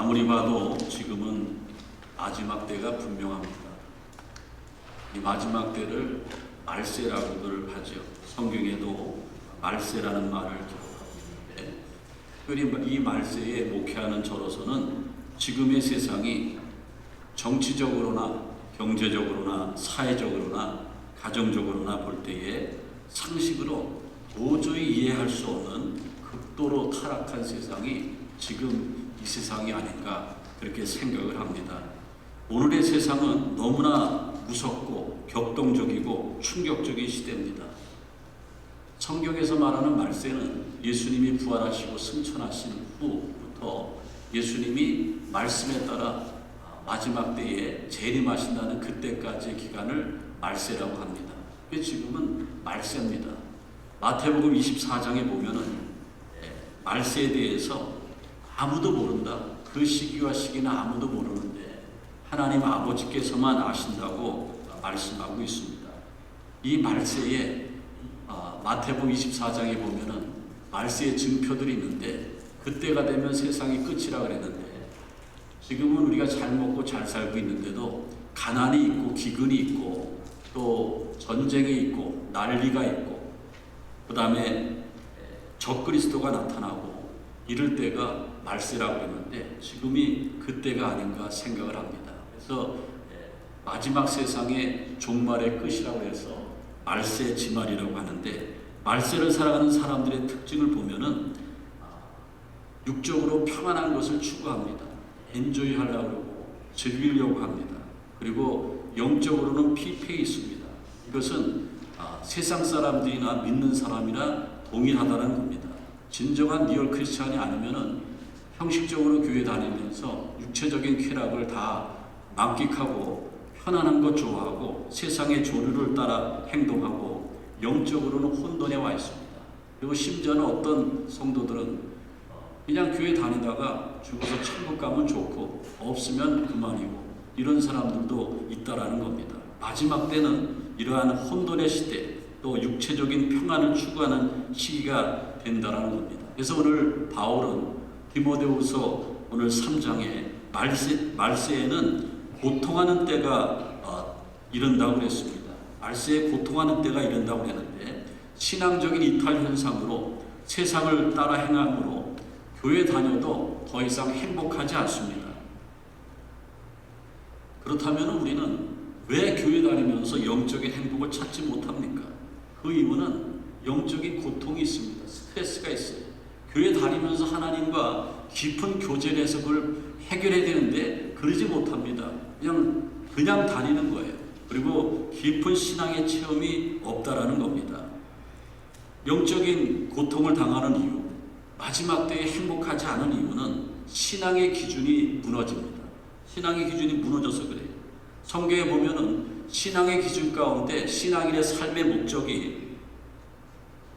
아무리 봐도 지금은 마지막 때가 분명합니다. 이 마지막 때를 말세라고들 하죠. 성경에도 말세라는 말을 기록합니다. 이 말세에 목회하는 저로서는 지금의 세상이 정치적으로나 경제적으로나 사회적으로나 가정적으로나 볼 때에 상식으로 도저히 이해할 수 없는 극도로 타락한 세상이 지금 이 세상이 아닌가 그렇게 생각을 합니다. 오늘의 세상은 너무나 무섭고 격동적이고 충격적인 시대입니다. 성경에서 말하는 말세는 예수님이 부활하시고 승천하신 후부터 예수님이 말씀에 따라 마지막 때에 재림하신다는 그때까지의 기간을 말세라고 합니다. 지금은 말세입니다. 마태복음 24장에 보면은 말세에 대해서 아무도 모른다. 그 시기와 시기는 아무도 모르는데 하나님 아버지께서만 아신다고 말씀하고 있습니다. 이 말세에 마태복음 24장에 보면은 말세의 증표들이 있는데 그때가 되면 세상이 끝이라 그랬는데 지금은 우리가 잘 먹고 잘 살고 있는데도 가난이 있고 기근이 있고 또 전쟁이 있고 난리가 있고 그 다음에 적그리스도가 나타나고 이럴 때가 말세라고 했는데 지금이 그때가 아닌가 생각을 합니다. 그래서 마지막 세상의 종말의 끝이라고 해서 말세 지말이라고 하는데 말세를 살아가는 사람들의 특징을 보면은 육적으로 평안한 것을 추구합니다. 엔조이 하려고 그러고 즐기려고 합니다. 그리고 영적으로는 피폐있습니다. 이것은 세상 사람들이나 믿는 사람이나 동일하다는 겁니다. 진정한 리얼 크리스찬이 아니면은 형식적으로 교회 다니면서 육체적인 쾌락을 다 만끽하고 편안한 것 좋아하고 세상의 조류를 따라 행동하고 영적으로는 혼돈에 와 있습니다. 그리고 심지어는 어떤 성도들은 그냥 교회 다니다가 죽어서 천국 가면 좋고 없으면 그만이고 이런 사람들도 있다라는 겁니다. 마지막 때는 이러한 혼돈의 시대 또 육체적인 평안을 추구하는 시기가 된다라는 겁니다. 그래서 오늘 바울은 디모데후서 오늘 3장에 말세에는 고통하는 때가 이른다고 그랬습니다. 말세에 고통하는 때가 이른다고 했는데 신앙적인 이탈 현상으로 세상을 따라 행함으로 교회 다녀도 더 이상 행복하지 않습니다. 그렇다면 우리는 왜 교회 다니면서 영적인 행복을 찾지 못합니까? 그 이유는 영적인 고통이 있습니다. 스트레스가 있어요. 교회 다니면서 하나님과 깊은 교제를 해서 그걸 해결해야 되는데 그러지 못합니다. 그냥 다니는 거예요. 그리고 깊은 신앙의 체험이 없다라는 겁니다. 영적인 고통을 당하는 이유, 마지막 때에 행복하지 않은 이유는 신앙의 기준이 무너집니다. 신앙의 기준이 무너져서 그래요. 성경에 보면은 신앙의 기준 가운데 신앙인의 삶의 목적이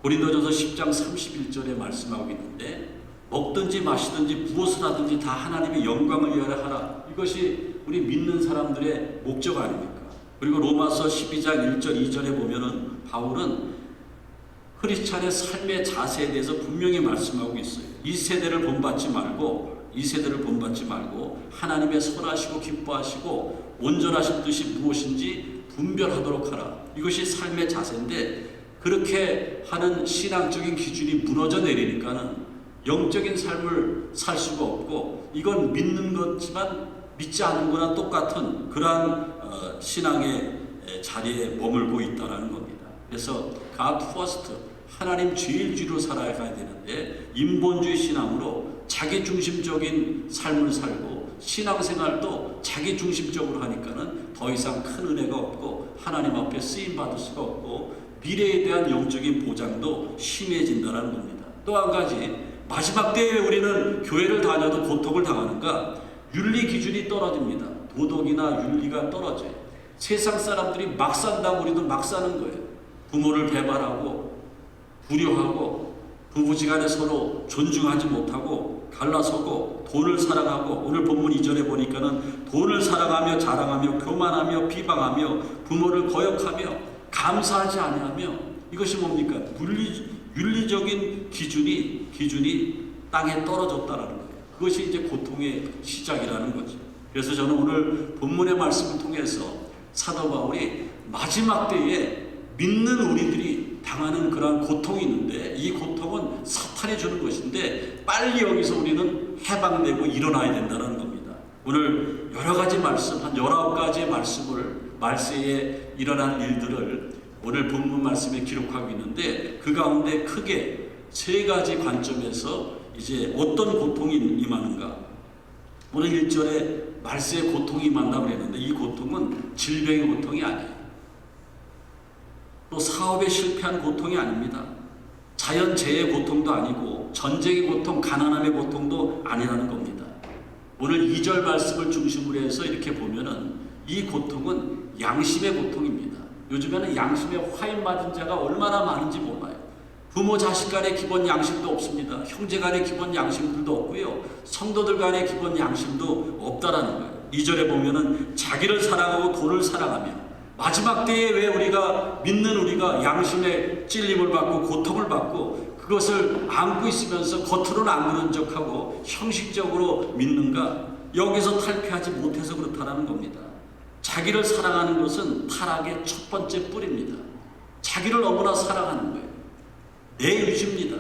고린도전서 10장 31절에 말씀하고 있는데 먹든지 마시든지 무엇을 하든지 다 하나님의 영광을 위하여 하라. 이것이 우리 믿는 사람들의 목적 아닙니까? 그리고 로마서 12장 1절 2절에 보면은 바울은 크리스찬의 삶의 자세에 대해서 분명히 말씀하고 있어요. 이 세대를 본받지 말고 하나님의 선하시고 기뻐하시고 온전하신 뜻이 무엇인지 분별하도록 하라. 이것이 삶의 자세인데 그렇게 하는 신앙적인 기준이 무너져 내리니까는 영적인 삶을 살 수가 없고 이건 믿는 거지만 믿지 않는 거나 똑같은 그러한 신앙의 자리에 머물고 있다는 겁니다. 그래서 God first, 하나님 제일주의로 살아가야 되는데 인본주의 신앙으로 자기중심적인 삶을 살고 신앙생활도 자기중심적으로 하니까는 더 이상 큰 은혜가 없고 하나님 앞에 쓰임받을 수가 없고 미래에 대한 영적인 보장도 심해진다는 겁니다. 또 한 가지, 마지막 때에 우리는 교회를 다녀도 고통을 당하는가? 윤리 기준이 떨어집니다. 도덕이나 윤리가 떨어져요. 세상 사람들이 막 산다고 우리도 막 사는 거예요. 부모를 배반하고 불효하고 부부지간에 서로 존중하지 못하고 갈라서고 돈을 사랑하고 오늘 본문 2절에 보니까는 돈을 사랑하며 자랑하며 교만하며 비방하며 부모를 거역하며 감사하지 아니하며 이것이 뭡니까? 윤리적인 기준이 땅에 떨어졌다라는 거예요. 그것이 이제 고통의 시작이라는 거죠. 그래서 저는 오늘 본문의 말씀을 통해서 사도 바울이 마지막 때에 믿는 우리들이 당하는 그러한 고통이 있는데, 이 고통은 사탄이 주는 것인데 빨리 여기서 우리는 해방되고 일어나야 된다는 겁니다. 오늘 여러 가지 말씀, 한 19가지의 말씀을, 말세에 일어난 일들을 오늘 본문 말씀에 기록하고 있는데, 그 가운데 크게 3가지 관점에서 이제 어떤 고통이 임하는가. 오늘 1절에 말세에 고통이 임한다고 했는데, 이 고통은 질병의 고통이 아니에요. 또 사업에 실패한 고통이 아닙니다. 자연재해의 고통도 아니고 전쟁의 고통, 가난함의 고통도 아니라는 겁니다. 오늘 2절 말씀을 중심으로 해서 이렇게 보면은 이 고통은 양심의 고통입니다. 요즘에는 양심에 화인 맞은 자가 얼마나 많은지 몰라요. 부모 자식 간의 기본 양심도 없습니다. 형제 간의 기본 양심들도 없고요. 성도들 간의 기본 양심도 없다라는 거예요. 2절에 보면은 자기를 사랑하고 돈을 사랑하며, 마지막 때에 왜 우리가 믿는 우리가 양심의 찔림을 받고 고통을 받고 그것을 안고 있으면서 겉으로는 안 그런 척하고 형식적으로 믿는가? 여기서 탈피하지 못해서 그렇다는 겁니다. 자기를 사랑하는 것은 타락의 첫 번째 뿌리입니다. 자기를 너무나 사랑하는 거예요. 내 의지입니다.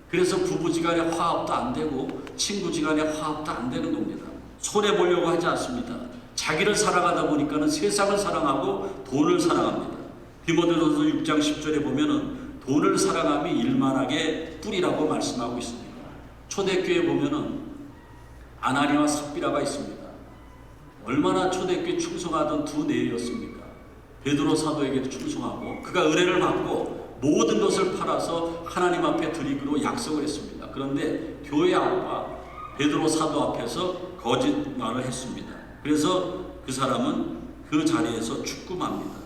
그래서 부부지간에 화합도 안 되고 친구지간에 화합도 안 되는 겁니다. 손해보려고 하지 않습니다. 자기를 사랑하다 보니까는 세상을 사랑하고 돈을 사랑합니다. 디모데전서 6장 10절에 보면은 돈을 사랑함이 일만하게 뿌리라고 말씀하고 있습니다. 초대교회에 보면은 아나니와 삽비라가 있습니다. 얼마나 초대교회 충성하던 두 내였습니까? 베드로 사도에게도 충성하고 그가 은혜를 받고 모든 것을 팔아서 하나님 앞에 드리기로 약속을 했습니다. 그런데 교회 앞과 베드로 사도 앞에서 거짓말을 했습니다. 그래서 그 사람은 그 자리에서 죽고맙니다.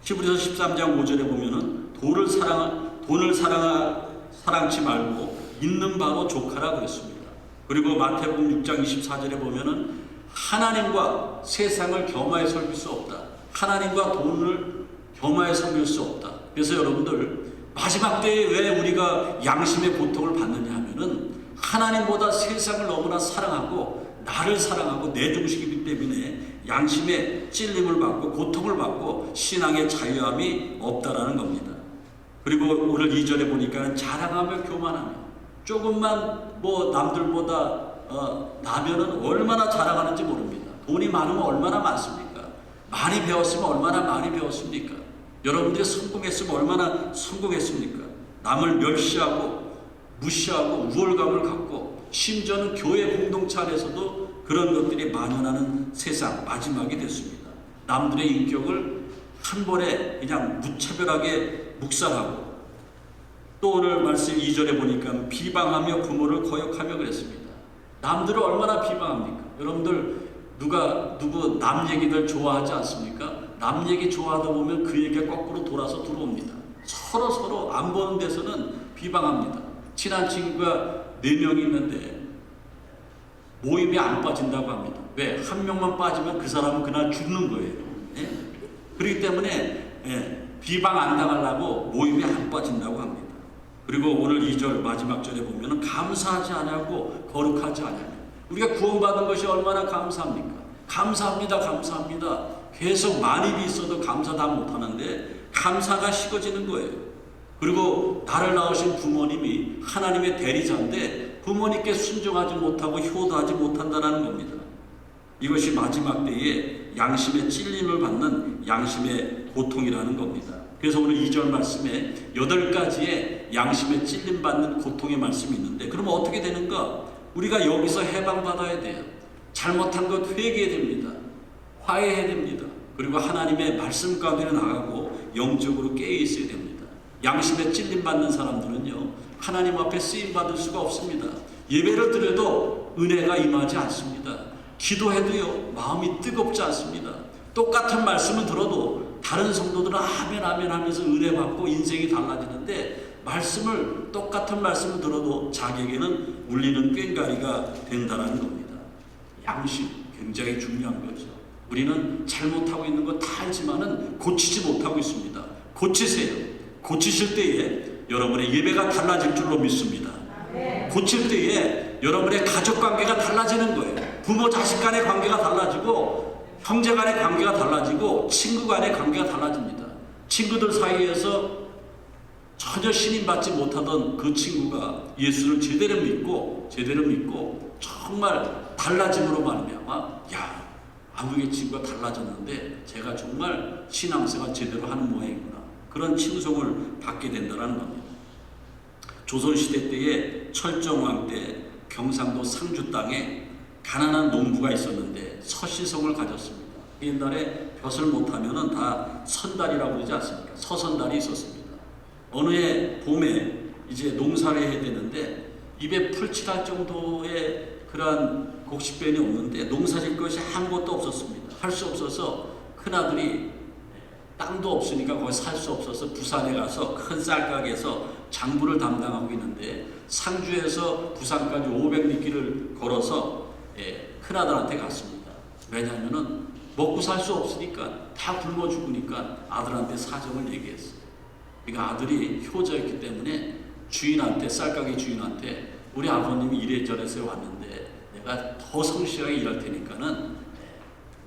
히브리서 13장 5절에 보면은 돈을 사랑치 말고 있는 바로 족하라 그랬습니다. 그리고 마태복음 6장 24절에 보면은 하나님과 세상을 겸하여 섬길 수 없다. 하나님과 돈을 겸하여 섬길 수 없다. 그래서 여러분들 마지막 때에 왜 우리가 양심의 고통을 받느냐 하면은 하나님보다 세상을 너무나 사랑하고 나를 사랑하고 내 중심이기 때문에 양심의 찔림을 받고 고통을 받고 신앙의 자유함이 없다라는 겁니다. 그리고 오늘 2절에 보니까 자랑하며 교만하며, 조금만 뭐 남들보다 나면은 얼마나 자랑하는지 모릅니다. 돈이 많으면 얼마나 많습니까? 많이 배웠으면 얼마나 많이 배웠습니까? 여러분들이 성공했으면 얼마나 성공했습니까? 남을 멸시하고 무시하고 우월감을 갖고, 심지어는 교회 공동체 안에서도 그런 것들이 만연하는 세상, 마지막이 됐습니다. 남들의 인격을 한 번에 그냥 무차별하게 묵살하고, 또 오늘 말씀 2절에 보니까 비방하며 부모를 거역하며 그랬습니다. 남들을 얼마나 비방합니까? 여러분들 누구 남 얘기들 좋아하지 않습니까? 남 얘기 좋아하다 보면 그 얘기가 거꾸로 돌아서 들어옵니다. 서로 안 보는 데서는 비방합니다. 친한 친구가 4명이 있는데 모임에 안 빠진다고 합니다. 왜? 한 명만 빠지면 그 사람은 그날 죽는 거예요. 예? 그렇기 때문에 비방 안 당하려고 모임에 안 빠진다고 합니다. 그리고 오늘 2절 마지막 절에 보면 감사하지 않고 거룩하지 않으며, 우리가 구원받은 것이 얼마나 감사합니까? 감사합니다. 계속 많이 있어도 감사 다 못하는데 감사가 식어지는 거예요. 그리고 나를 낳으신 부모님이 하나님의 대리자인데 부모님께 순종하지 못하고 효도하지 못한다는 겁니다. 이것이 마지막 때에 양심의 찔림을 받는 양심의 고통이라는 겁니다. 그래서 오늘 2절 말씀에 8가지의 양심의 찔림 받는 고통의 말씀이 있는데, 그러면 어떻게 되는가? 우리가 여기서 해방받아야 돼요. 잘못한 것 회개해야 됩니다. 화해해야 됩니다. 그리고 하나님의 말씀 가운데 나가고 영적으로 깨어 있어야 됩니다. 양심에 찔림 받는 사람들은요, 하나님 앞에 쓰임 받을 수가 없습니다. 예배를 드려도 은혜가 임하지 않습니다. 기도해도요, 마음이 뜨겁지 않습니다. 똑같은 말씀을 들어도 다른 성도들은 아멘 하면서 은혜 받고 인생이 달라지는데, 똑같은 말씀을 들어도 자기에게는 울리는 꽹과리가 된다는 겁니다. 양심 굉장히 중요한 거죠. 우리는 잘못하고 있는 거 다 알지만은 고치지 못하고 있습니다. 고치세요. 고치실 때에 여러분의 예배가 달라질 줄로 믿습니다. 고칠 때에 여러분의 가족 관계가 달라지는 거예요. 부모 자식 간의 관계가 달라지고 형제 간의 관계가 달라지고 친구 간의 관계가 달라집니다. 친구들 사이에서 전혀 신임받지 못하던 그 친구가 예수를 제대로 믿고 정말 달라짐으로 말미암아 아무개 친구가 달라졌는데 제가 정말 신앙생활 제대로 하는 모양이구나. 그런 칭송을 받게 된다는 겁니다. 조선시대 때에 철정왕 때 경상도 상주 땅에 가난한 농부가 있었는데 서시성을 가졌습니다. 옛날에 벼슬 못하면 다 선달이라고 그러지 않습니까? 서선달이 있었습니다. 어느 해 봄에 이제 농사를 해야 되는데 입에 풀칠할 정도의 그러한 곡식변이 없는데 농사질 것이 아무것도 없었습니다. 할 수 없어서 큰아들이 땅도 없으니까 거기 살 수 없어서 부산에 가서 큰 쌀가게에서 장부를 담당하고 있는데 상주에서 부산까지 500리길을 걸어서 큰아들한테 갔습니다. 왜냐하면은 먹고 살 수 없으니까 다 굶어 죽으니까 아들한테 사정을 얘기했어요. 그러니까 아들이 효자였기 때문에 주인한테, 쌀가게 주인한테 우리 아버님이 이래저래서 왔는데 내가 더 성실하게 일할 테니까는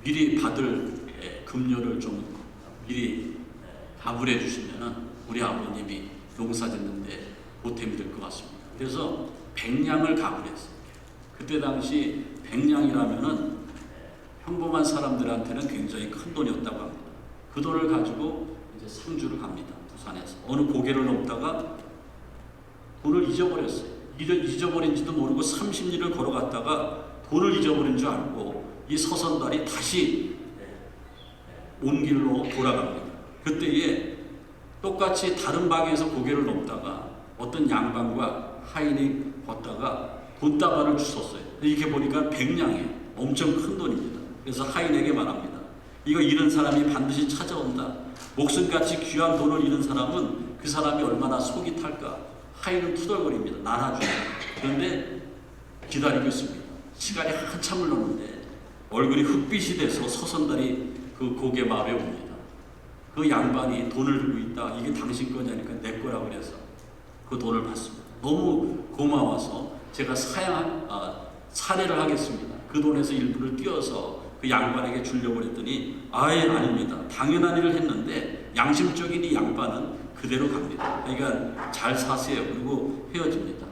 미리 받을 급료를 좀 미리 밥을 해주시면은 우리 아버님이 농사 짓는데 보탬이 될 것 같습니다. 그래서 100냥을 가불했어요. 그때 당시 100냥이라면은 평범한 사람들한테는 굉장히 큰 돈이었다고 합니다. 그 돈을 가지고 이제 상주를 갑니다. 부산에서 어느 고개를 넘다가 돈을 잊어버렸어요. 잊어버린지도 모르고 30리를 걸어갔다가 돈을 잊어버린 줄 알고 이 서선달이 다시 온 길로 돌아갑니다. 그때에 똑같이 다른 방에서 고개를 넘다가 어떤 양반과 하인이 걷다가 돈다발을 주웠어요. 이렇게 보니까 100냥이에요. 엄청 큰 돈입니다. 그래서 하인에게 말합니다. 이거 잃은 사람이 반드시 찾아온다. 목숨같이 귀한 돈을 잃은 사람은 그 사람이 얼마나 속이 탈까. 하인은 투덜거립니다. 나눠주고. 그런데 기다리고 있습니다. 시간이 한참 흘렀는데 얼굴이 흑빛이 돼서 서선달이 그 고개 마을에 옵니다. 그 양반이 돈을 들고 있다. 이게 당신 거냐니까 내 거라고 그래서 그 돈을 받습니다. 너무 고마워서 제가 사례를 하겠습니다. 그 돈에서 일부를 띄어서 그 양반에게 주려고 했더니 아닙니다. 당연한 일을 했는데 양심적인 이 양반은 그대로 갑니다. 그러니까 잘 사세요. 그리고 헤어집니다.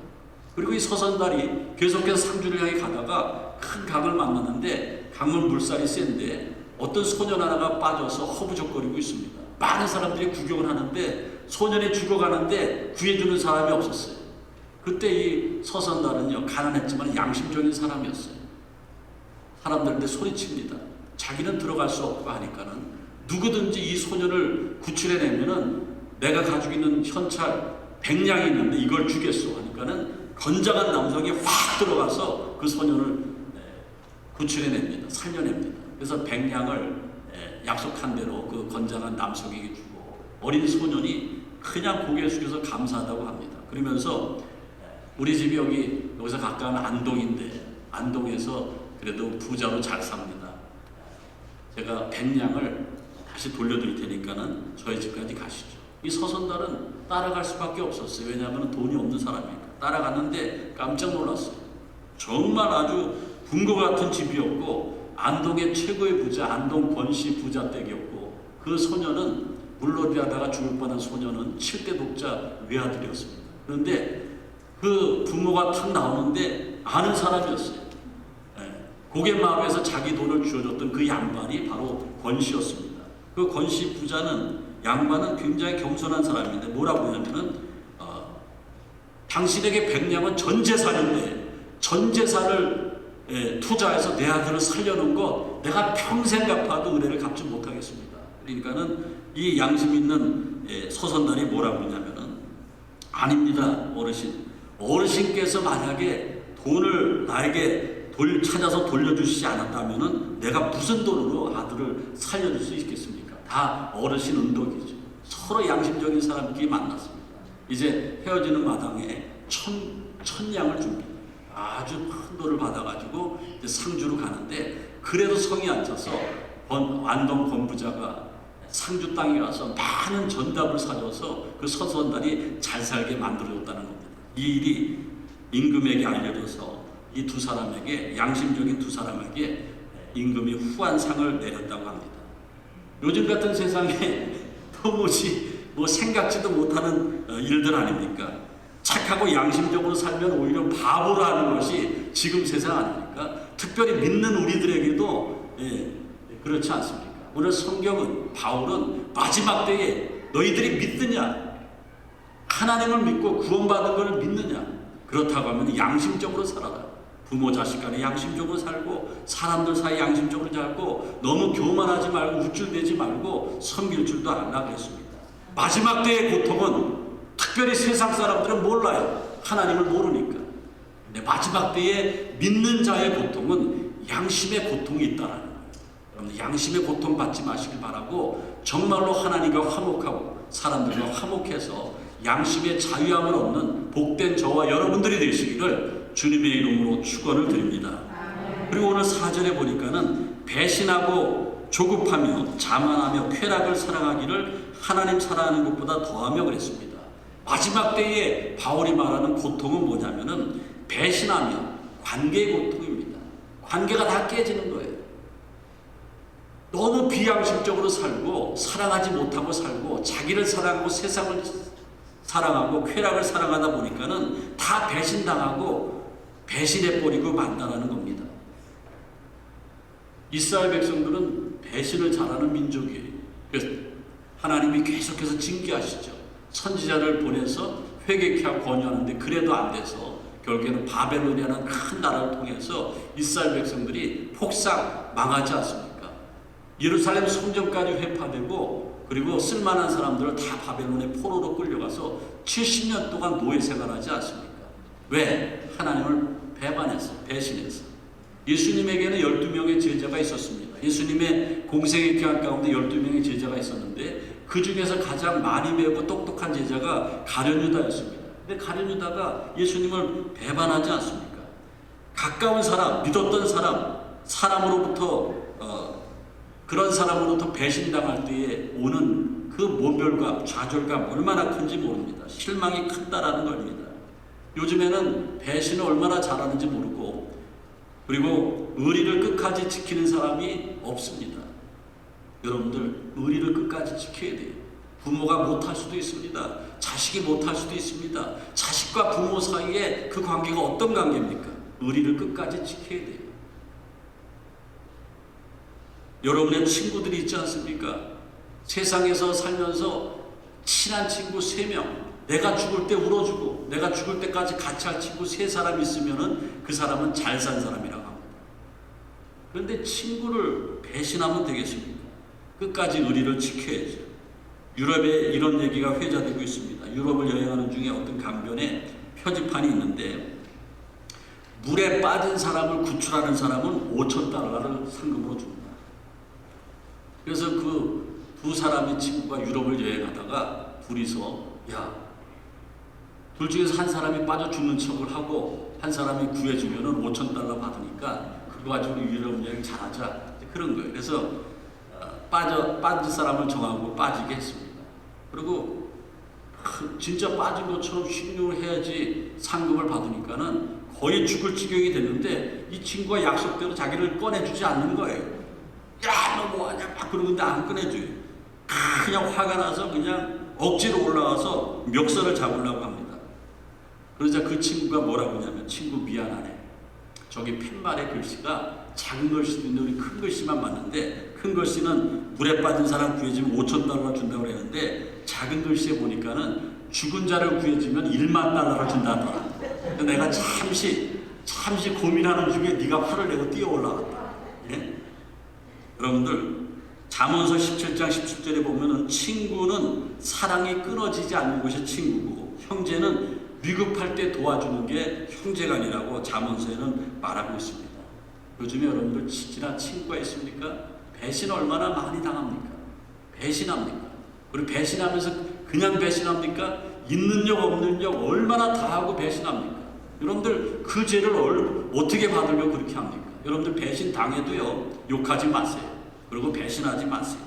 그리고 이 서선달이 계속해서 상주를 향해 가다가 큰 강을 만났는데 강은 물살이 센데 어떤 소년 하나가 빠져서 허부적거리고 있습니다. 많은 사람들이 구경을 하는데 소년이 죽어가는데 구해주는 사람이 없었어요. 그때 이 서선달은요, 가난했지만 양심적인 사람이었어요. 사람들한테 소리칩니다. 자기는 들어갈 수 없고 하니까는 누구든지 이 소년을 구출해내면은 내가 가지고 있는 현찰 100냥이 있는데 이걸 주겠소 하니까는 건장한 남성이 확 들어가서 그 소년을 구출해냅니다. 살려냅니다. 그래서 100냥을 약속한 대로 그 건장한 남성에게 주고 어린 소년이 그냥 고개 숙여서 감사하다고 합니다. 그러면서 우리 집이 여기서 가까운 안동인데 안동에서 그래도 부자로 잘 삽니다. 제가 100냥을 다시 돌려드릴 테니까는 저희 집까지 가시죠. 이 서선달은 따라갈 수밖에 없었어요. 왜냐하면 돈이 없는 사람이니까. 따라갔는데 깜짝 놀랐어요. 정말 아주 궁궐 같은 집이었고 안동의 최고의 부자, 안동 권씨 부자댁이었고 그 소녀는 물놀이하다가 죽을 뻔한 소녀는 7대 독자 외아들이었습니다. 그런데 그 부모가 탁 나오는데 아는 사람이었어요. 고갯마을에서 자기 돈을 쥐어줬던 그 양반이 바로 권씨였습니다. 그 권씨 부자는 양반은 굉장히 겸손한 사람인데 뭐라고 하냐면은 당신에게 100냥은 전 재산인데 전 재산을 투자해서 내 아들을 살려놓은 거 내가 평생 갚아도 은혜를 갚지 못하겠습니다. 그러니까는 이 양심 있는 서선달이 뭐라고 하냐면은 아닙니다 어르신. 어르신께서 만약에 돈을 나에게 찾아서 돌려주시지 않았다면은 내가 무슨 돈으로 아들을 살려줄 수 있겠습니까? 다 어르신 은덕이죠. 서로 양심적인 사람끼리 만났습니다. 이제 헤어지는 마당에 천냥을 줍니다. 아주 큰 돈을 받아가지고 이제 상주로 가는데 그래도 성이 안 차서 안동 권부자가 상주 땅에 가서 많은 전답을 사줘서 그 서선달이 잘 살게 만들어줬다는 겁니다. 이 일이 임금에게 알려져서 이 두 사람에게, 양심적인 두 사람에게 임금이 후한상을 내렸다고 합니다. 요즘 같은 세상에 도무지 생각지도 못하는 일들 아닙니까? 착하고 양심적으로 살면 오히려 바보라는 것이 지금 세상 아닙니까? 특별히 믿는 우리들에게도 그렇지 않습니까? 오늘 성경은, 바울은 마지막 때에 너희들이 믿느냐? 하나님을 믿고 구원받은 것을 믿느냐? 그렇다고 하면 양심적으로 살아라. 부모 자식 간에 양심적으로 살고, 사람들 사이 양심적으로 살고, 너무 교만하지 말고 우쭐대지 말고 섬길 줄도 알라 그랬습니다. 마지막 때의 고통은 특별히 세상 사람들은 몰라요. 하나님을 모르니까. 근데 마지막 때에 믿는 자의 고통은 양심의 고통이 있다라는 거예요. 여러분, 양심의 고통 받지 마시길 바라고, 정말로 하나님과 화목하고 사람들과 화목해서 양심의 자유함을 얻는 복된 저와 여러분들이 되시기를 주님의 이름으로 축원을 드립니다. 그리고 오늘 4절에 보니까는 배신하고 조급하며 자만하며 쾌락을 사랑하기를 하나님 사랑하는 것보다 더하며 그랬습니다. 마지막 때에 바울이 말하는 고통은 뭐냐면은 배신하며 관계의 고통입니다. 관계가 다 깨지는 거예요. 너무 비양심적으로 살고 사랑하지 못하고 살고 자기를 사랑하고 세상을 사랑하고 쾌락을 사랑하다 보니까는 다 배신당하고 배신해버리고 만다라는 겁니다. 이스라엘 백성들은 배신을 잘하는 민족이에요. 그래서 하나님이 계속해서 징계하시죠. 선지자를 보내서 회개케 하고 권유하는데 그래도 안 돼서 결국에는 바벨론이라는 큰 나라를 통해서 이스라엘 백성들이 폭삭 망하지 않습니까? 예루살렘 성전까지 회파되고, 그리고 쓸만한 사람들을 다 바벨론의 포로로 끌려가서 70년 동안 노예 생활하지 않습니까? 왜? 하나님을 배반해서, 배신해서. 예수님에게는 12명의 제자가 있었습니다. 예수님의 공생의 기간 가운데 12명의 제자가 있었는데 그 중에서 가장 많이 배우고 똑똑한 제자가 가룟 유다였습니다. 근데 가룟 유다가 예수님을 배반하지 않습니까? 가까운 사람, 믿었던 사람, 사람으로부터 그런 사람으로부터 배신당할 때에 오는 그 모멸감, 좌절감 얼마나 큰지 모릅니다. 실망이 큰다라는 겁니다. 요즘에는 배신을 얼마나 잘하는지 모르고, 그리고 의리를 끝까지 지키는 사람이 없습니다. 여러분들, 의리를 끝까지 지켜야 돼요. 부모가 못할 수도 있습니다. 자식이 못할 수도 있습니다. 자식과 부모 사이에 그 관계가 어떤 관계입니까? 의리를 끝까지 지켜야 돼요. 여러분의 친구들이 있지 않습니까? 세상에서 살면서 친한 친구 3명, 내가 죽을 때 울어주고 내가 죽을 때까지 같이 할 친구 3사람 있으면은 그 사람은 잘 산 사람이라고 합니다. 그런데 친구를 배신하면 되겠습니까? 끝까지 의리를 지켜야죠. 유럽에 이런 얘기가 회자되고 있습니다. 유럽을 여행하는 중에 어떤 강변에 표지판이 있는데, 물에 빠진 사람을 구출하는 사람은 $5,000를 상금으로 줍니다. 그래서 그 두 사람의 친구가 유럽을 여행하다가 둘이서, 야, 둘 중에서 한 사람이 빠져 죽는 척을 하고 한 사람이 구해주면은 $5,000 받으니까 그거 가지고 유럽 여행 잘하자, 그런 거예요. 그래서 빠진 사람을 정하고 빠지게 했습니다. 그리고 진짜 빠진 것처럼 신용을 해야지 상금을 받으니까는 거의 죽을 지경이 됐는데 이 친구가 약속대로 자기를 꺼내주지 않는 거예요. 야, 너 뭐하냐 막 그러는데 안 꺼내줘요. 그냥 화가 나서 그냥 억지로 올라가서 멱살을 잡으려고 합니다. 그러자 그 친구가 뭐라고 하냐면, 친구 미안하네. 저기 팻말의 글씨가 작은 글씨도 있는데 우리 큰 글씨만 맞는데, 큰 글씨는 물에 빠진 사람 구해주면 $5,000 준다고 그랬는데 작은 글씨에 보니까는 죽은 자를 구해주면 $10,000,000를 준다더라. 내가 잠시 고민하는 중에 네가 화를 내고 뛰어 올라갔다. 예? 여러분들, 잠언서 17장 17절에 보면은 친구는 사랑이 끊어지지 않는 것이 친구고, 형제는 위급할 때 도와주는 게 형제가 아니라고 잠언서에는 말하고 있습니다. 요즘에 여러분들 진짜 친구가 있습니까? 배신 얼마나 많이 당합니까? 배신합니까? 그리고 배신하면서 그냥 배신합니까? 있는 역 없는 역 얼마나 다 하고 배신합니까? 여러분들 그 죄를 어떻게 받으려고 그렇게 합니까? 여러분들 배신 당해도요, 욕하지 마세요. 그리고 배신하지 마세요.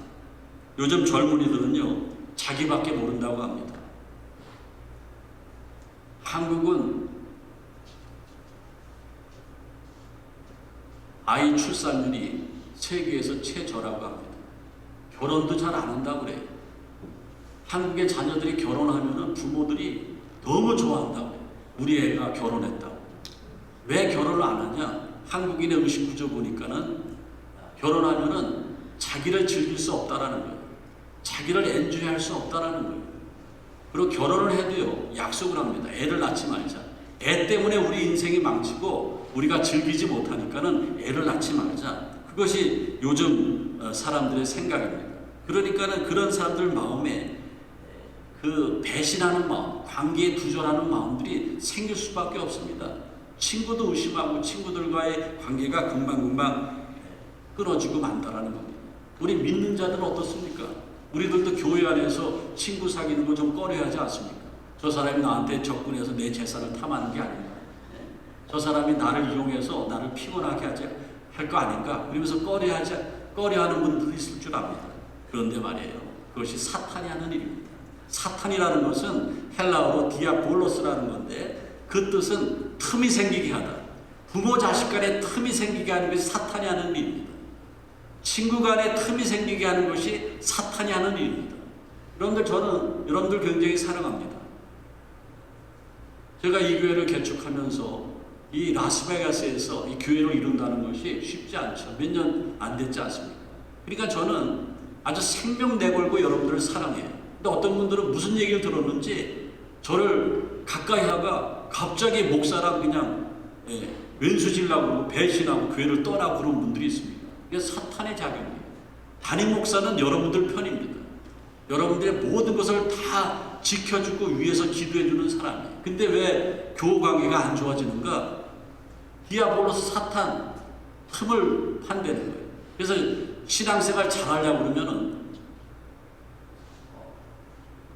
요즘 젊은이들은요, 자기밖에 모른다고 합니다. 한국은 아이 출산율이 세계에서 최저라고 합니다. 결혼도 잘 안 한다고 그래요. 한국의 자녀들이 결혼하면 부모들이 너무 좋아한다고. 우리 애가 결혼했다고. 왜 결혼을 안 하냐? 한국인의 의식 구조 보니까는 결혼하면은 자기를 즐길 수 없다라는 거예요. 자기를 엔조이할 수 없다라는 거예요. 그리고 결혼을 해도요, 약속을 합니다. 애를 낳지 말자. 애 때문에 우리 인생이 망치고 우리가 즐기지 못하니까는 애를 낳지 말자. 그것이 요즘 사람들의 생각입니다. 그러니까는 그런 사람들 마음에 그 배신하는 마음, 관계에 두절하는 마음들이 생길 수밖에 없습니다. 친구도 의심하고 친구들과의 관계가 금방금방 끊어지고 만다라는 겁니다. 우리 믿는 자들은 어떻습니까? 우리들도 교회 안에서 친구 사귀는 거 좀 꺼려하지 않습니까? 저 사람이 나한테 접근해서 내 재산을 탐하는 게 아닌가? 저 사람이 나를 이용해서 나를 피곤하게 할 거 아닌가? 그러면서 꺼려하는 분들도 있을 줄 압니다. 그런데 말이에요. 그것이 사탄이 하는 일입니다. 사탄이라는 것은 헬라어로 디아볼로스라는 건데 그 뜻은 틈이 생기게 하다. 부모 자식 간에 틈이 생기게 하는 것이 사탄이 하는 일입니다. 친구 간에 틈이 생기게 하는 것이 사탄이 하는 일입니다. 여러분들, 저는 여러분들 굉장히 사랑합니다. 제가 이 교회를 개축하면서 이 라스베가스에서 이 교회를 이룬다는 것이 쉽지 않죠. 몇 년 안 됐지 않습니까? 그러니까 저는 아주 생명 내걸고 여러분들을 사랑해요. 근데 어떤 분들은 무슨 얘기를 들었는지 저를 가까이 하가 갑자기 목사랑 그냥 왼수질라고 그러고 배신하고 교회를 떠나고 그런 분들이 있습니다. 이게 사탄의 작용이에요. 담임 목사는 여러분들 편입니다. 여러분들의 모든 것을 다 지켜주고 위해서 기도해주는 사람이에요. 근데 왜 교우 관계가 안 좋아지는가? 디아볼로스 사탄 틈을 판대는 거예요. 그래서 신앙생활 잘하려고 그러면은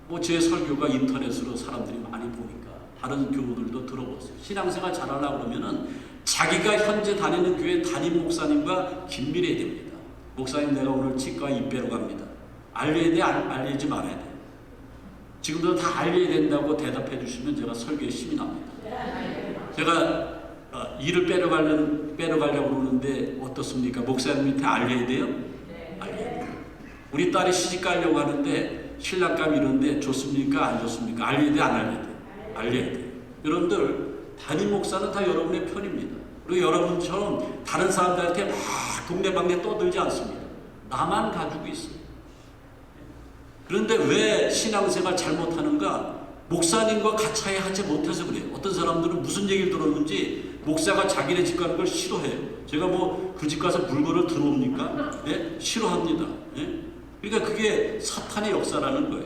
뭐 제 설교가 인터넷으로 사람들이 많이 보니까 다른 교우들도 들어보세요. 신앙생활 잘하려고 그러면은 자기가 현재 다니는 교회 담임 목사님과 긴밀해야 됩니다. 목사님, 내가 오늘 치과 입 빼러 갑니다. 알려야 돼? 알리지 말아야 돼? 지금도 다 알려야 된다고 대답해 주시면 제가 설교에 힘이 납니다. 제가 이를 빼러 가려고 그러는데 어떻습니까? 목사님한테 알려야 돼요? 알려야 돼요. 우리 딸이 시집 가려고 하는데 신랑감 이런데 좋습니까? 안 좋습니까? 알려야 돼? 안 알려야 돼? 알려야 돼. 여러분들, 담임 목사는 다 여러분의 편입니다. 그리고 여러분처럼 다른 사람들한테 막 동네방네 떠들지 않습니다. 나만 가지고 있어요. 그런데 왜 신앙생활 잘못하는가? 목사님과 같이 하지 못해서 그래요. 어떤 사람들은 무슨 얘기를 들었는지 목사가 자기네 집 가는 걸 싫어해요. 제가 뭐 그 집 가서 물건을 들어옵니까? 네? 싫어합니다. 네? 그러니까 그게 사탄의 역사라는 거예요.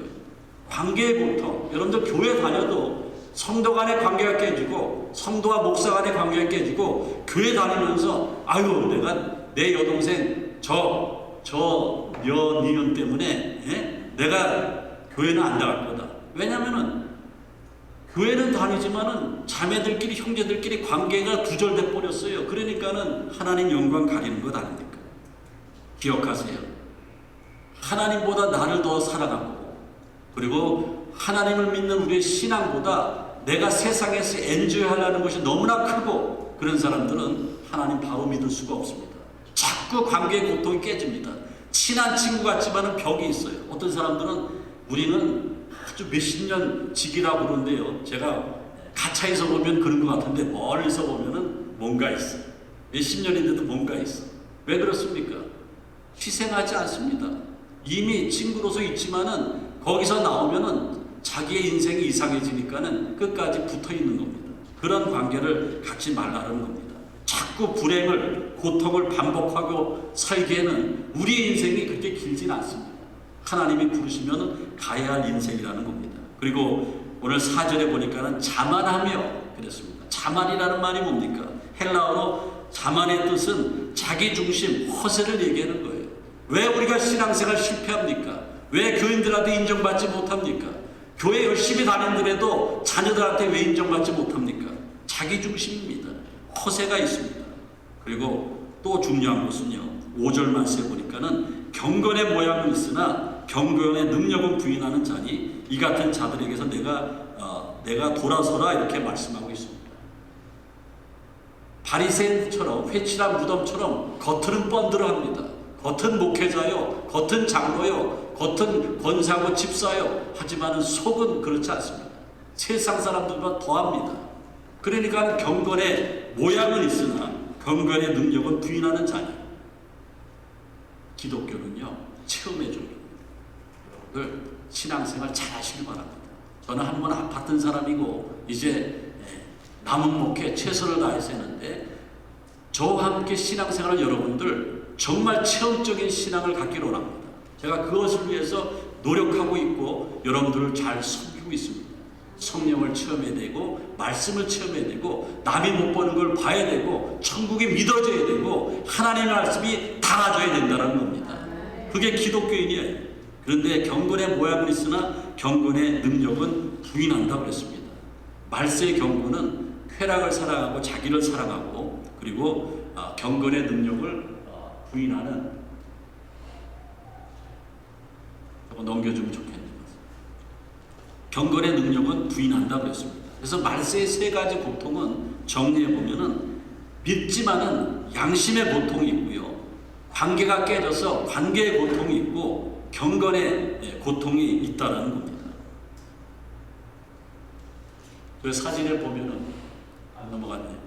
관계의 고통. 여러분들 교회 다녀도 성도 간의 관계가 깨지고 성도와 목사 간의 관계가 깨지고 교회 다니면서 아유, 내가 내 여동생 저 니은 때문에 내가 교회는 안 나갈 거다. 왜냐면은 교회는 다니지만은 자매들끼리 형제들끼리 관계가 두절돼 버렸어요. 그러니까는 하나님 영광 가리는 것 아닙니까? 기억하세요. 하나님보다 나를 더 사랑하고 그리고 하나님을 믿는 우리의 신앙보다 내가 세상에서 엔조이하려는 것이 너무나 크고 그런 사람들은 하나님 바로 믿을 수가 없습니다. 자꾸 관계의 고통이 깨집니다. 친한 친구 같지만은 벽이 있어요. 어떤 사람들은 우리는 아주 몇십 년 지기라고 그러는데요. 제가 가차에서 보면 그런 것 같은데 멀리서 보면은 뭔가 있어. 몇십 년인데도 뭔가 있어. 왜 그렇습니까? 희생하지 않습니다. 이미 친구로서 있지만은 거기서 나오면은 자기의 인생이 이상해지니까는 끝까지 붙어 있는 겁니다. 그런 관계를 갖지 말라는 겁니다. 자꾸 불행을, 고통을 반복하고 살기에는 우리의 인생이 그렇게 길진 않습니다. 하나님이 부르시면 가야 할 인생이라는 겁니다. 그리고 오늘 4절에 보니까는 자만하며 그랬습니다. 자만이라는 말이 뭡니까? 헬라어로 자만의 뜻은 자기중심, 허세를 얘기하는 거예요. 왜 우리가 신앙생활 실패합니까? 왜 교인들한테 인정받지 못합니까? 교회 열심히 다니는데도 자녀들한테 왜 인정받지 못합니까? 자기중심입니다. 허세가 있습니다. 그리고 또 중요한 것은요. 5절 말씀에 보니까는 경건의 모양은 있으나 경건의 능력은 부인하는 자니 이 같은 자들에게서 내가 돌아서라 이렇게 말씀하고 있습니다. 바리새인처럼 회칠한 무덤처럼 겉은 번들어합니다. 겉은 목회자요, 겉은 장로요, 겉은 권사고 집사요. 하지만 속은 그렇지 않습니다. 세상 사람들보다 더합니다. 그러니까 경건의 모양은 있으나 경건의 능력은 부인하는 자녀. 기독교는요, 체험의 종입니다. 여러분들 신앙생활 잘 하시길 바랍니다. 저는 한 번 아팠던 사람이고 이제 남은 목회 최선을 다해서 했는데, 저와 함께 신앙생활을 여러분들 정말 체험적인 신앙을 갖기를 원합니다. 제가 그것을 위해서 노력하고 있고 여러분들을 잘 섬기고 있습니다. 성령을 체험해야 되고 말씀을 체험해야 되고 남이 못 보는 걸 봐야 되고 천국이 믿어져야 되고 하나님의 말씀이 달아져야 된다는 겁니다. 그게 기독교인이에요. 그런데 경건의 모양은 있으나 경건의 능력은 부인한다고 그랬습니다. 말세의 경건은 쾌락을 사랑하고 자기를 사랑하고 그리고 경건의 능력을 부인하는, 저거 넘겨주면 좋겠네요. 경건의 능력은 부인한다고 그랬습니다. 그래서 말세의 세 가지 고통은 정리해 보면은 믿지만은 양심의 고통이 있고요, 관계가 깨져서 관계의 고통이 있고 경건의 고통이 있다는 겁니다. 그 사진을 보면은 안 넘어갔네요.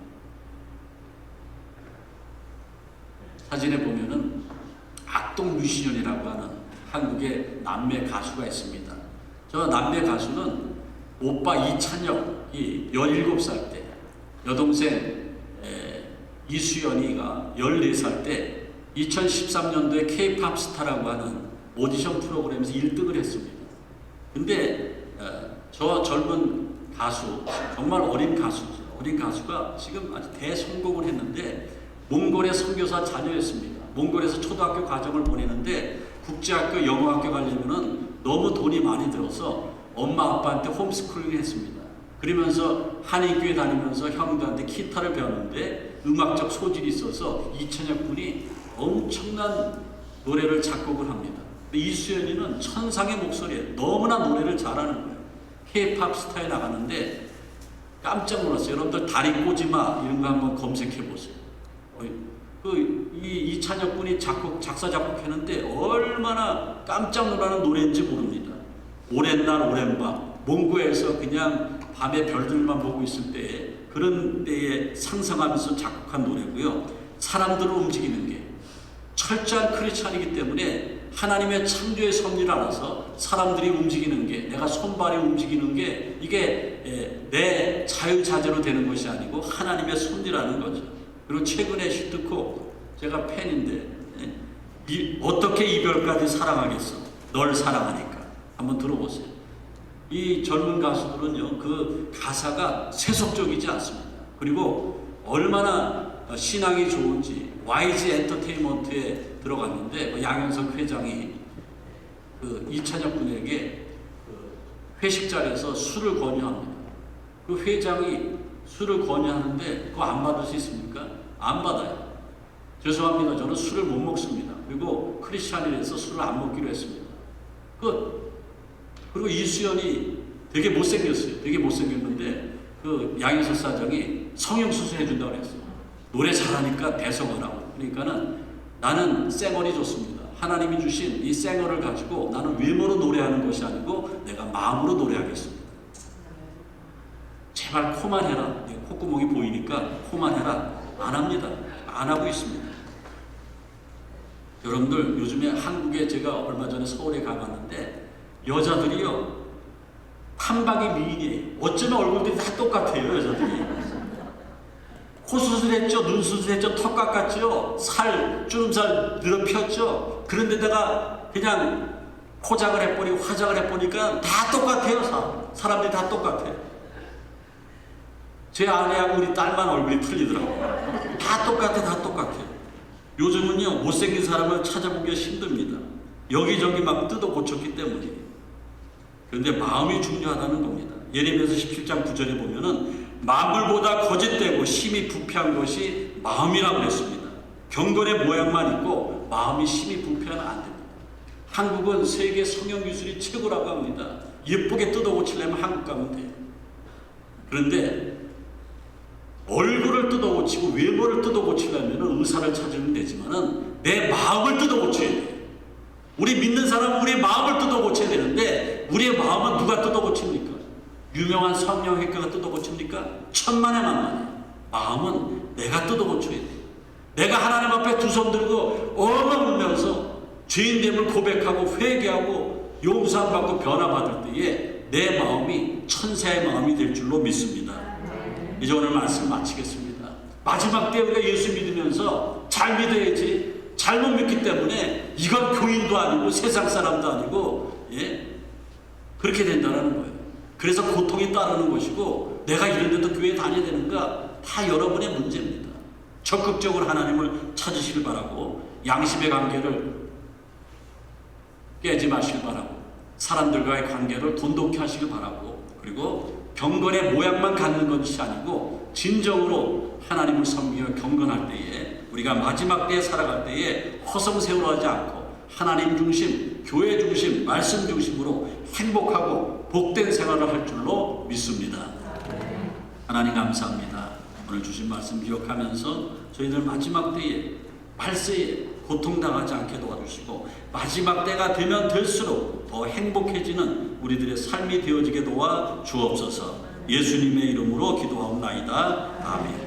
사진에 보면은 악동 뮤지션이라고 하는 한국의 남매 가수가 있습니다. 저 남매 가수는 오빠 이찬혁이 17살 때, 여동생 이수연이가 14살 때 2013년도에 K-팝 스타라고 하는 오디션 프로그램에서 1등을 했습니다. 근데 저 젊은 가수, 정말 어린 가수죠. 어린 가수가 지금 아주 대성공을 했는데 몽골의 선교사 자녀였습니다. 몽골에서 초등학교 과정을 보내는데 국제학교 영어학교 가려면은 너무 돈이 많이 들어서 엄마 아빠한테 홈스쿨링을 했습니다. 그러면서 한인교회 다니면서 형들한테 기타를 배웠는데 음악적 소질이 있어서 이찬혁 군이 엄청난 노래를 작곡을 합니다. 이수연이는 천상의 목소리에 너무나 노래를 잘하는 거예요. K-팝 스타에 나가는데 깜짝 놀랐어요. 여러분들 다리 꼬지마 이런 거 한번 검색해 보세요. 이찬혁 군이 작사 작곡했는데 얼마나 깜짝 놀라는 노래인지 모릅니다. 오랜 날 오랜 밤 몽고에서 그냥 밤에 별들만 보고 있을 때에 그런 때에 상상하면서 작곡한 노래고요. 사람들을 움직이는 게 철저한 크리스찬이기 때문에 하나님의 창조의 섭리를 알아서 사람들이 움직이는 게, 내가 손발이 움직이는 게 이게 내 자유자재로 되는 것이 아니고 하나님의 섭리라는 거죠. 그리고 최근에 슈트코, 제가 팬인데 어떻게 이별까지 사랑하겠어? 널 사랑하니까. 한번 들어보세요. 이 젊은 가수들은요, 그 가사가 세속적이지 않습니다. 그리고 얼마나 신앙이 좋은지 YG 엔터테인먼트에 들어갔는데 양현석 회장이 그 이찬혁 군에게 회식 자리에서 술을 권유합니다. 그 회장이 술을 권유하는데 그거 안 받을 수 있습니까? 안 받아요. 죄송합니다. 저는 술을 못 먹습니다. 그리고 크리스찬이라서 술을 안 먹기로 했습니다. 그리고 이수연이 되게 못생겼어요. 되게 못생겼는데 그 양현석 사장이 성형수술 해준다고 그랬어요. 노래 잘하니까 대성하라고. 그러니까는 나는 쌩얼이 좋습니다. 하나님이 주신 이 쌩얼을 가지고 나는 외모로 노래하는 것이 아니고 내가 마음으로 노래하겠습니다. 제발 코만 해라. 콧구멍이 보이니까 코만 해라. 안 합니다. 안 하고 있습니다. 여러분들 요즘에 한국에 제가 얼마 전에 서울에 가봤는데 여자들이요, 탐박이 미인이에요. 어쩌면 얼굴들이 다 똑같아요. 여자들이 코 수술했죠, 눈 수술했죠, 턱 깎았죠, 주름살 늘어폈죠. 그런데다가 그냥 포장을 해보니 화장을 해보니까 다 똑같아요. 사람들이 다 똑같아요. 제 아내하고 우리 딸만 얼굴이 틀리더라고요. 다 똑같아요. 요즘은요, 못생긴 사람을 찾아보기가 힘듭니다. 여기저기 막 뜯어 고쳤기 때문이에요. 그런데 마음이 중요하다는 겁니다. 예레미야서 17장 9절에 보면은 만물보다 거짓되고 심히 부패한 것이 마음이라고 했습니다. 경건의 모양만 있고 마음이 심히 부패하면 안 됩니다. 한국은 세계 성형기술이 최고라고 합니다. 예쁘게 뜯어 고치려면 한국 가면 돼요. 그런데 얼굴을 뜯어 고치고 고치고 외모를 뜯어 고치려면 의사를 찾으면 되지만은 내 마음을 뜯어 고쳐야 돼. 우리 믿는 사람은 우리의 마음을 뜯어 고쳐야 되는데 우리의 마음은 누가 뜯어 고칩니까? 유명한 성령외과가 뜯어 고칩니까? 천만에 만만해. 마음은 내가 뜯어 고쳐야 돼. 내가 하나님 앞에 두 손 들고 엉엉 울면서 죄인됨을 고백하고 회개하고 용서함 받고 변화받을 때에 내 마음이 천사의 마음이 될 줄로 믿습니다. 이제 오늘 말씀 마치겠습니다. 마지막 때 우리가 예수 믿으면서 잘 믿어야지. 잘못 믿기 때문에 이건 교인도 아니고 세상 사람도 아니고 그렇게 된다는 거예요. 그래서 고통이 따르는 것이고 내가 이런데도 교회 다녀야 되는가? 다 여러분의 문제입니다. 적극적으로 하나님을 찾으시길 바라고 양심의 관계를 깨지 마시길 바라고 사람들과의 관계를 돈독히 하시길 바라고 그리고 경건의 모양만 갖는 것이 아니고 진정으로 하나님을 섬기며 경건할 때에 우리가 마지막 때에 살아갈 때에 허송세월하지 않고 하나님 중심, 교회 중심, 말씀 중심으로 행복하고 복된 생활을 할 줄로 믿습니다. 하나님 감사합니다. 오늘 주신 말씀 기억하면서 저희들 마지막 때에 말세에 고통당하지 않게 도와주시고 마지막 때가 되면 될수록 더 행복해지는 우리들의 삶이 되어지게 도와 주옵소서. 예수님의 이름으로 기도하옵나이다. 아멘.